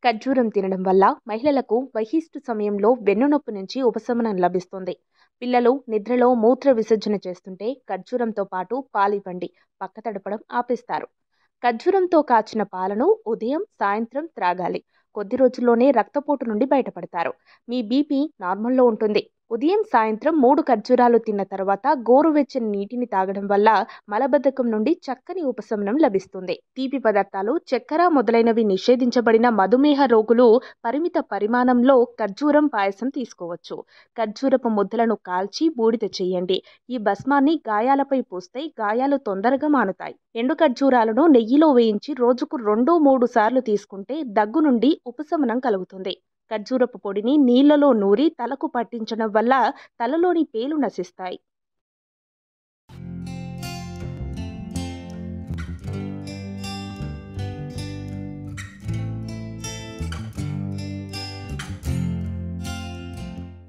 ఖర్జూరం తినడం వల్ల మహిళలకు బహిష్టు సమయంలో వెన్నునొప్పి నుంచి ఉపశమనం లభిస్తుంది. పిల్లలు నిద్రలో మూత్ర విసర్జన చేస్తుంటే ఖర్జూరంతో పాటు పాలివ్వండి, పక్క తడపడం ఆపేస్తారు. ఖర్జూరంతో కాచిన పాలను ఉదయం, సాయంత్రం త్రాగాలి. కొద్ది రోజుల్లోనే రక్తపోటు నుండి బయటపడతారు. మీ బీపీ నార్మల్లో ఉంటుంది. ఉదయం, సాయంత్రం 3 ఖర్జూరాలు తిన్న తర్వాత గోరువెచ్చని నీటిని తాగడం వల్ల మలబద్ధకం నుండి చక్కని ఉపశమనం లభిస్తుంది. తీపి పదార్థాలు, చక్కెర మొదలైనవి నిషేధించబడిన మధుమేహ రోగులు పరిమిత పరిమాణంలో ఖర్జూరం పాయసం తీసుకోవచ్చు. ఖర్జూరపు ముద్దలను కాల్చి బూడిద చేయండి. ఈ భస్మాన్ని గాయాలపై పూస్తే గాయాలు తొందరగా మానుతాయి. ఎండు ఖర్జూరాలను నెయ్యిలో వేయించి రోజుకు 2-3 సార్లు తీసుకుంటే దగ్గు నుండి ఉపశమనం కలుగుతుంది. ఖర్జూరపు పొడిని నీళ్లలో నూరి తలకు పట్టించడం వల్ల తలలోని పేలు నశిస్తాయి.